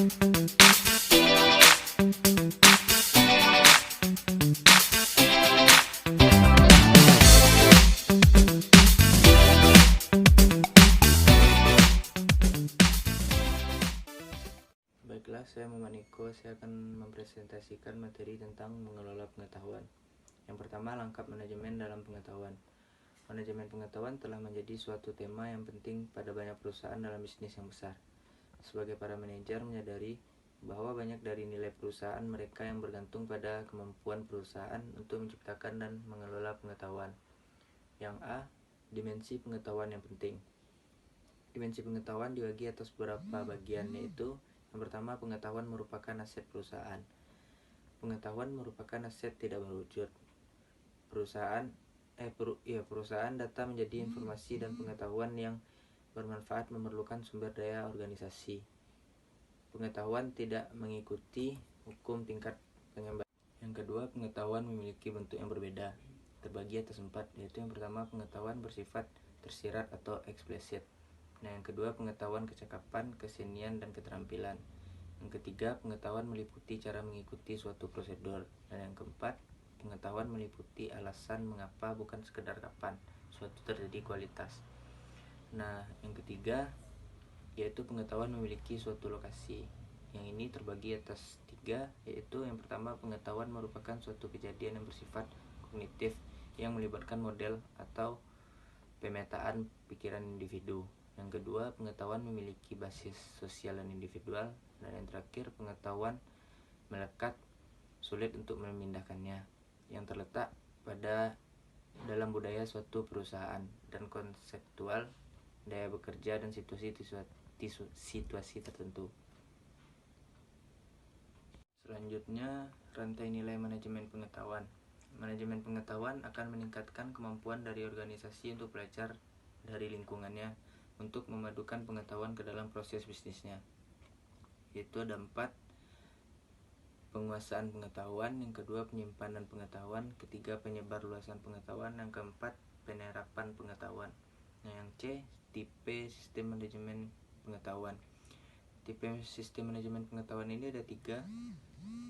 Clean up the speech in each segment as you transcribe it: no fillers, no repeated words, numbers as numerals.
Baiklah, saya Mamaniko. Saya akan mempresentasikan materi tentang mengelola pengetahuan. Yang pertama, langkah manajemen dalam pengetahuan. Manajemen pengetahuan telah menjadi suatu tema yang penting pada banyak perusahaan dalam bisnis yang besar. Sebagai para manajer menyadari bahwa banyak dari nilai perusahaan mereka yang bergantung pada kemampuan perusahaan untuk menciptakan dan mengelola pengetahuan. Yang A, dimensi pengetahuan yang penting. Dimensi pengetahuan dibagi atas beberapa bagian, yaitu yang pertama, pengetahuan merupakan aset perusahaan. Pengetahuan merupakan aset tidak berwujud. Perusahaan data menjadi informasi dan pengetahuan yang bermanfaat memerlukan sumber daya organisasi. Pengetahuan tidak mengikuti hukum tingkat pengembangan. Yang kedua, pengetahuan memiliki bentuk yang berbeda, terbagi atas 4, yaitu yang pertama, pengetahuan bersifat tersirat atau eksplisit. Nah, yang kedua, pengetahuan kecakapan, kesenian, dan keterampilan. Yang ketiga, pengetahuan meliputi cara mengikuti suatu prosedur. Dan yang keempat, pengetahuan meliputi alasan mengapa, bukan sekedar kapan suatu terjadi kualitas. Nah, yang ketiga, yaitu pengetahuan memiliki suatu lokasi. Yang ini terbagi atas 3, yaitu yang pertama, pengetahuan merupakan suatu kejadian yang bersifat kognitif yang melibatkan model atau pemetaan pikiran individu. Yang kedua, pengetahuan memiliki basis sosial dan individual. Dan yang terakhir, pengetahuan melekat, sulit untuk memindahkannya, yang terletak pada dalam budaya suatu perusahaan dan konseptual, daya bekerja, dan situasi tertentu. Selanjutnya, rantai nilai manajemen pengetahuan. Manajemen pengetahuan akan meningkatkan kemampuan dari organisasi untuk belajar dari lingkungannya untuk memadukan pengetahuan ke dalam proses bisnisnya. Yaitu ada 4, penguasaan pengetahuan, yang kedua, penyimpanan pengetahuan, ketiga, penyebar luasan pengetahuan, yang keempat, penerapan pengetahuan. Nah, yang C, tipe sistem manajemen pengetahuan. Tipe sistem manajemen pengetahuan ini ada 3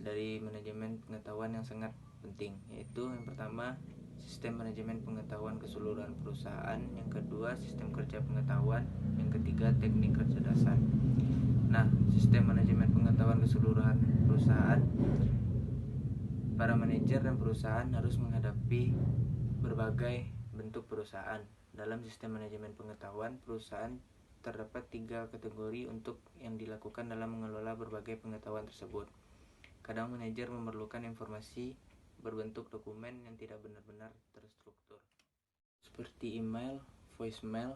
dari manajemen pengetahuan yang sangat penting, yaitu yang pertama, sistem manajemen pengetahuan keseluruhan perusahaan, yang kedua, sistem kerja pengetahuan, yang ketiga, teknik kecerdasan. Nah, sistem manajemen pengetahuan keseluruhan perusahaan, para manajer dan perusahaan harus menghadapi berbagai bentuk perusahaan. Dalam sistem manajemen pengetahuan perusahaan terdapat 3 kategori untuk yang dilakukan dalam mengelola berbagai pengetahuan tersebut. Kadang manajer memerlukan informasi berbentuk dokumen yang tidak benar-benar terstruktur, seperti email, voicemail,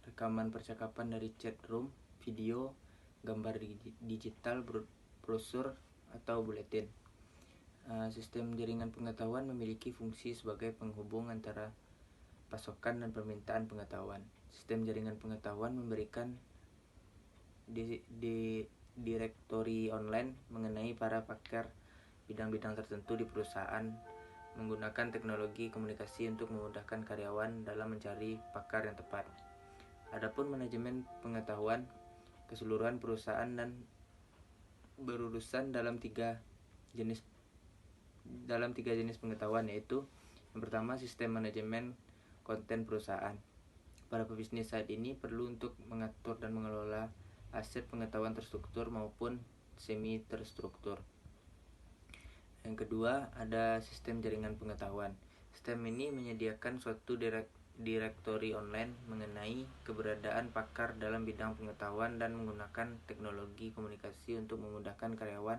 rekaman percakapan dari chat room, video, gambar digital, brosur, atau buletin. Sistem jaringan pengetahuan memiliki fungsi sebagai penghubung antara pasokan dan permintaan pengetahuan. Sistem jaringan pengetahuan memberikan direktori online mengenai para pakar bidang-bidang tertentu di perusahaan, menggunakan teknologi komunikasi untuk memudahkan karyawan dalam mencari pakar yang tepat. Adapun manajemen pengetahuan keseluruhan perusahaan dan berurusan dalam tiga jenis pengetahuan, yaitu yang pertama, sistem manajemen konten perusahaan. Para pebisnis saat ini perlu untuk mengatur dan mengelola aset pengetahuan terstruktur maupun semi terstruktur. Yang kedua, ada sistem jaringan pengetahuan. Sistem ini menyediakan suatu direktori online mengenai keberadaan pakar dalam bidang pengetahuan dan menggunakan teknologi komunikasi untuk memudahkan karyawan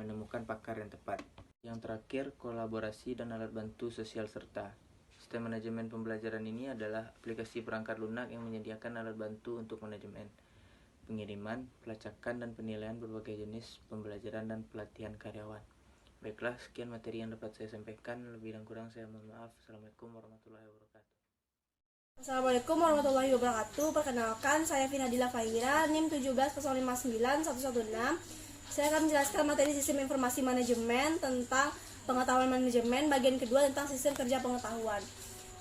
menemukan pakar yang tepat. Yang terakhir, kolaborasi dan alat bantu sosial serta. Sistem manajemen pembelajaran ini adalah aplikasi perangkat lunak yang menyediakan alat bantu untuk manajemen, pengiriman, pelacakan, dan penilaian berbagai jenis pembelajaran dan pelatihan karyawan. Baiklah, sekian materi yang dapat saya sampaikan. Lebih dan kurang saya mohon maaf. Assalamualaikum warahmatullahi wabarakatuh. Assalamualaikum warahmatullahi wabarakatuh. Perkenalkan, saya Finadila Fahira, NIM 170599116. Saya akan menjelaskan materi sistem informasi manajemen tentang pengetahuan manajemen, bagian kedua tentang sistem kerja pengetahuan.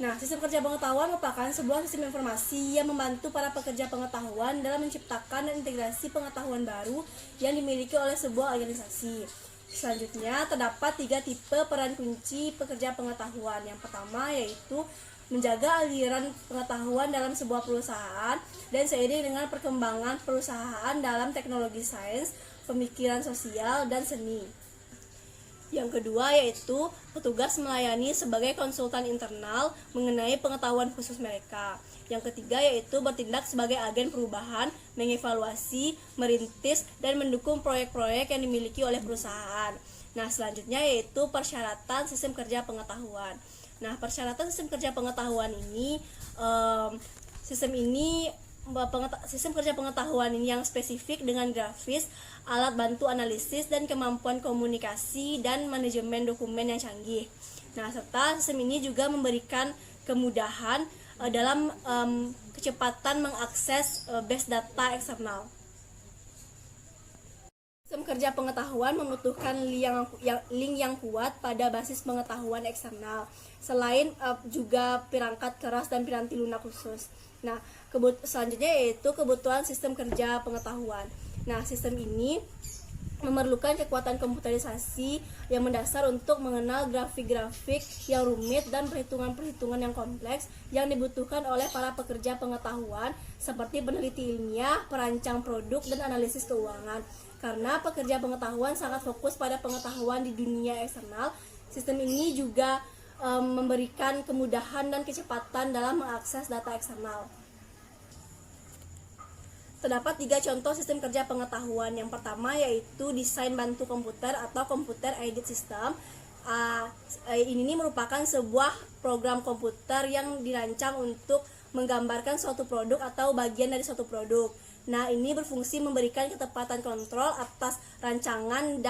Nah, sistem kerja pengetahuan merupakan sebuah sistem informasi yang membantu para pekerja pengetahuan dalam menciptakan dan integrasi pengetahuan baru yang dimiliki oleh sebuah organisasi. Selanjutnya, terdapat 3 tipe peran kunci pekerja pengetahuan. Yang pertama yaitu menjaga aliran pengetahuan dalam sebuah perusahaan dan seiring dengan perkembangan perusahaan dalam teknologi sains, pemikiran sosial, dan seni. Yang kedua yaitu petugas melayani sebagai konsultan internal mengenai pengetahuan khusus mereka. Yang ketiga yaitu bertindak sebagai agen perubahan, mengevaluasi, merintis, dan mendukung proyek-proyek yang dimiliki oleh perusahaan. Nah, selanjutnya yaitu persyaratan sistem kerja pengetahuan. Nah, persyaratan sistem kerja pengetahuan ini, sistem kerja pengetahuan ini yang spesifik dengan grafis, alat bantu analisis, dan kemampuan komunikasi dan manajemen dokumen yang canggih. Nah, serta sistem ini juga memberikan kemudahan dalam kecepatan mengakses base data eksternal. Sistem kerja pengetahuan membutuhkan link yang kuat pada basis pengetahuan eksternal, selain juga perangkat keras dan piranti lunak khusus. Nah, selanjutnya yaitu kebutuhan sistem kerja pengetahuan. Nah, sistem ini memerlukan kekuatan komputerisasi yang mendasar untuk mengenal grafik-grafik yang rumit dan perhitungan-perhitungan yang kompleks yang dibutuhkan oleh para pekerja pengetahuan seperti peneliti ilmiah, perancang produk, dan analisis keuangan. Karena pekerja pengetahuan sangat fokus pada pengetahuan di dunia eksternal, sistem ini juga memberikan kemudahan dan kecepatan dalam mengakses data eksternal. Terdapat 3 contoh sistem kerja pengetahuan. Yang pertama yaitu desain bantu komputer atau computer aided system. Ini merupakan sebuah program komputer yang dirancang untuk menggambarkan suatu produk atau bagian dari suatu produk. Nah, ini berfungsi memberikan ketepatan kontrol atas rancangan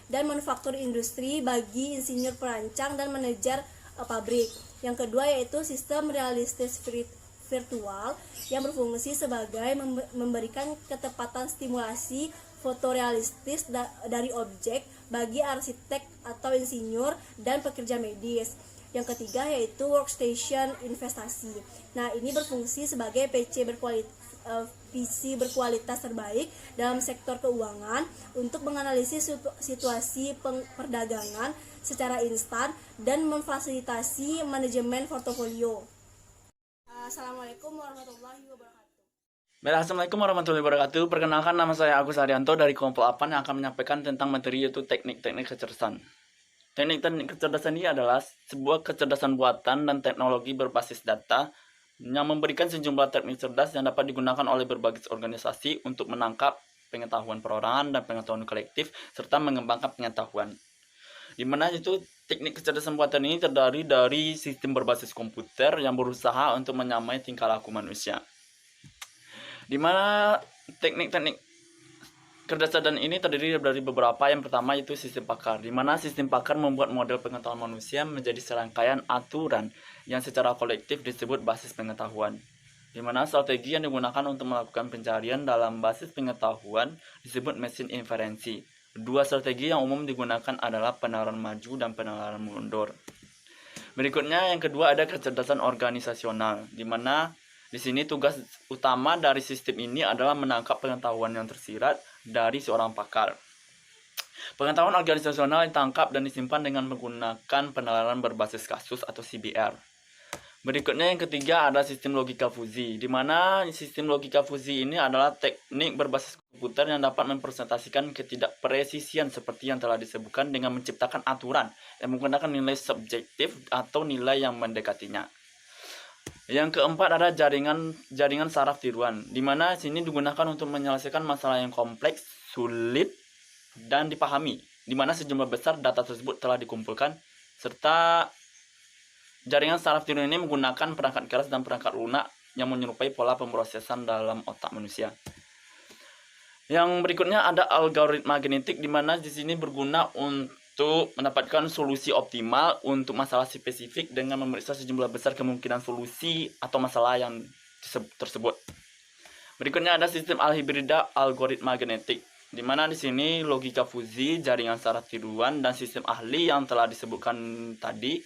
dan manufaktur industri bagi insinyur perancang dan manajer pabrik. Yang kedua yaitu sistem realistis virtual yang berfungsi sebagai memberikan ketepatan stimulasi fotorealistis dari objek bagi arsitek atau insinyur dan pekerja medis. Yang ketiga yaitu workstation investasi. Nah, ini berfungsi sebagai PC berkualitas terbaik dalam sektor keuangan untuk menganalisis situasi perdagangan secara instan dan memfasilitasi manajemen portofolio. Assalamualaikum warahmatullahi wabarakatuh. Assalamualaikum warahmatullahi wabarakatuh. Perkenalkan, nama saya Agus Haryanto dari kelompok 8 yang akan menyampaikan tentang materi yaitu teknik-teknik kecerdasan. Teknik-teknik kecerdasan ini adalah sebuah kecerdasan buatan dan teknologi berbasis data yang memberikan sejumlah teknik cerdas yang dapat digunakan oleh berbagai organisasi untuk menangkap pengetahuan perorangan dan pengetahuan kolektif serta mengembangkan pengetahuan. Di mana itu teknik kecerdasan buatan ini terdiri dari sistem berbasis komputer yang berusaha untuk menyamai tingkah laku manusia. Di mana teknik-teknik kecerdasan ini terdiri dari beberapa. Yang pertama itu sistem pakar, di mana sistem pakar membuat model pengetahuan manusia menjadi serangkaian aturan yang secara kolektif disebut basis pengetahuan. Di mana strategi yang digunakan untuk melakukan pencarian dalam basis pengetahuan disebut mesin inferensi. Dua strategi yang umum digunakan adalah penalaran maju dan penalaran mundur. Berikutnya yang kedua ada kecerdasan organisasional, di mana di sini tugas utama dari sistem ini adalah menangkap pengetahuan yang tersirat dari seorang pakar. Pengetahuan organisasional ditangkap dan disimpan dengan menggunakan penalaran berbasis kasus atau CBR. Berikutnya yang ketiga ada sistem logika fuzi, di mana sistem logika fuzi ini adalah teknik berbasis komputer yang dapat mempresentasikan ketidakpresisian seperti yang telah disebutkan dengan menciptakan aturan yang menggunakan nilai subjektif atau nilai yang mendekatinya. Yang keempat ada jaringan saraf tiruan, di mana sini digunakan untuk menyelesaikan masalah yang kompleks, sulit, dan dipahami, di mana sejumlah besar data tersebut telah dikumpulkan, serta jaringan saraf tiruan ini menggunakan perangkat keras dan perangkat lunak yang menyerupai pola pemrosesan dalam otak manusia. Yang berikutnya ada algoritma genetik, di mana di sini berguna untuk mendapatkan solusi optimal untuk masalah spesifik dengan memeriksa sejumlah besar kemungkinan solusi atau masalah yang tersebut. Berikutnya ada sistem alhibrida algoritma genetik, di mana di sini logika fuzzy, jaringan secara tiruan, dan sistem ahli yang telah disebutkan tadi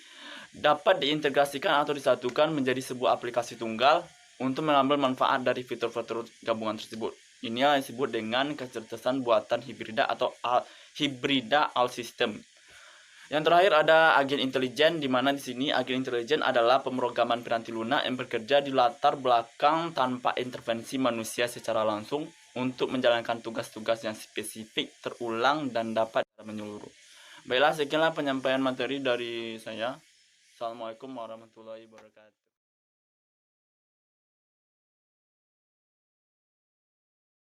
dapat diintegrasikan atau disatukan menjadi sebuah aplikasi tunggal untuk mengambil manfaat dari fitur-fitur gabungan tersebut. Ini yang disebut dengan kecerdasan buatan hibrida atau hibrida all system. Yang terakhir ada agen intelijen, di mana di sini agen intelijen adalah pemrograman piranti lunak yang bekerja di latar belakang tanpa intervensi manusia secara langsung untuk menjalankan tugas-tugas yang spesifik, terulang, dan dapat menyeluruh. Baiklah, sekianlah penyampaian materi dari saya. Assalamualaikum warahmatullahi wabarakatuh.